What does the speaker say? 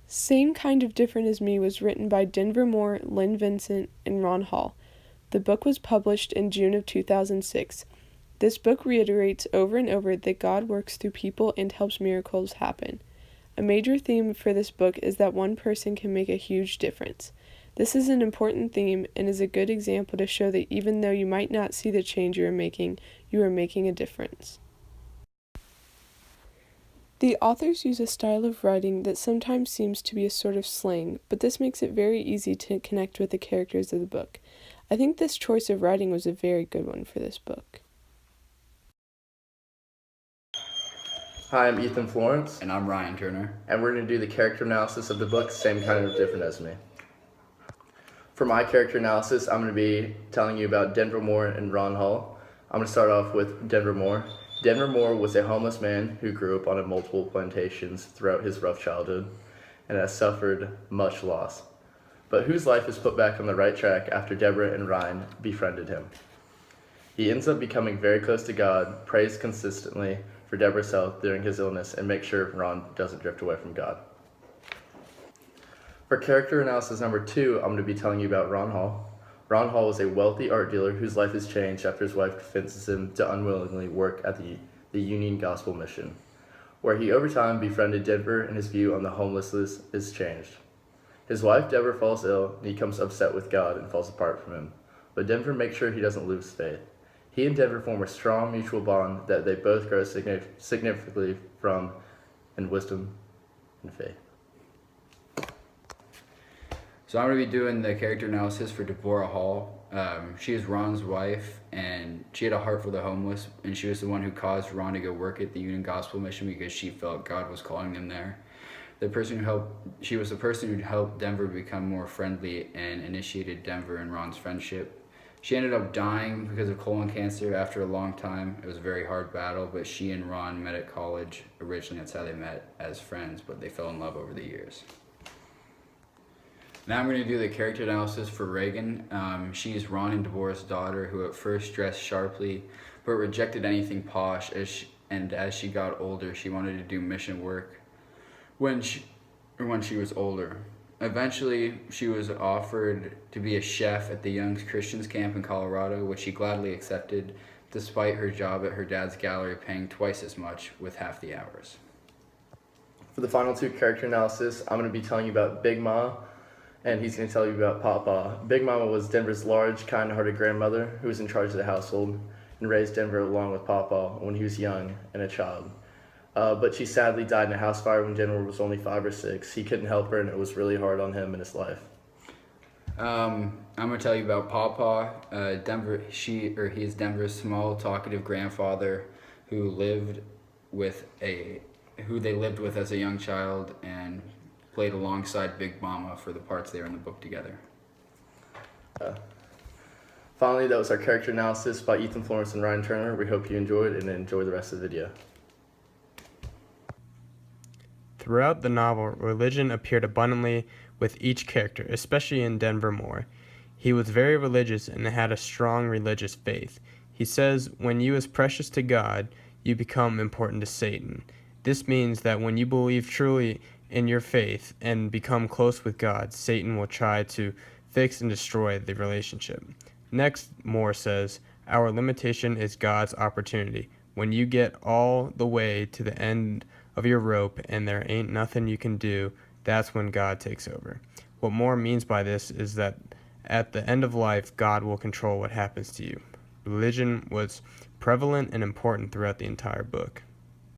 Same Kind of Different as Me was written by Denver Moore, Lynn Vincent, and Ron Hall. The book was published in June of 2006. This book reiterates over and over that God works through people and helps miracles happen. A major theme for this book is that one person can make a huge difference. This is an important theme and is a good example to show that even though you might not see the change you are making a difference. The authors use a style of writing that sometimes seems to be a sort of slang, but this makes it very easy to connect with the characters of the book. I think this choice of writing was a very good one for this book. Hi, I'm Ethan Florence. And I'm Ryan Turner. And we're going to do the character analysis of the book, Same Kind of Different as Me. For my character analysis, I'm going to be telling you about Denver Moore and Ron Hall. I'm going to start off with Denver Moore. Denver Moore was a homeless man who grew up on multiple plantations throughout his rough childhood and has suffered much loss, but whose life is put back on the right track after Deborah and Ryan befriended him. He ends up becoming very close to God, prays consistently for Deborah's health during his illness, and makes sure Ron doesn't drift away from God. For character analysis number 2, I'm going to be telling you about Ron Hall. Ron Hall was a wealthy art dealer whose life has changed after his wife convinces him to unwillingly work at the Union Gospel Mission, where he over time befriended Denver and his view on the homelessness is changed. His wife Deborah falls ill and he becomes upset with God and falls apart from him, but Denver makes sure he doesn't lose faith. He and Denver form a strong mutual bond that they both grow significantly from in wisdom and faith. So I'm going to be doing the character analysis for Deborah Hall. She is Ron's wife, and she had a heart for the homeless, and she was the one who caused Ron to go work at the Union Gospel Mission because she felt God was calling them there. She was the person who helped Denver become more friendly and initiated Denver and Ron's friendship. She ended up dying because of colon cancer after a long time. It was a very hard battle, but she and Ron met at college. Originally, that's how they met as friends, but they fell in love over the years. Now I'm going to do the character analysis for Reagan. She's Ron and Deborah's daughter, who at first dressed sharply, but rejected anything posh. As she got older, she wanted to do mission work when she was older. Eventually, she was offered to be a chef at the Young Christians camp in Colorado, which she gladly accepted, despite her job at her dad's gallery paying twice as much with half the hours. For the final 2 character analysis, I'm going to be telling you about Big Ma, and he's going to tell you about Papa. Big Mama was Denver's large, kind-hearted grandmother who was in charge of the household and raised Denver along with Papa when he was young and a child. But she sadly died in a house fire when Denver was only 5 or 6. He couldn't help her, and it was really hard on him in his life. I'm going to tell you about Papa. He is Denver's small, talkative grandfather who they lived with as a young child and played alongside Big Mama for the parts there in the book together. Finally, that was our character analysis by Ethan Florence and Ryan Turner. We hope you enjoyed and enjoy the rest of the video. Throughout the novel, religion appeared abundantly with each character, especially in Denver Moore. He was very religious and had a strong religious faith. He says, "When you is precious to God, you become important to Satan." This means that when you believe truly in your faith and become close with God, Satan will try to fix and destroy the relationship. Next, Moore says, "Our limitation is God's opportunity. When you get all the way to the end of your rope and there ain't nothing you can do, that's when God takes over." What Moore means by this is that at the end of life, God will control what happens to you. Religion was prevalent and important throughout the entire book.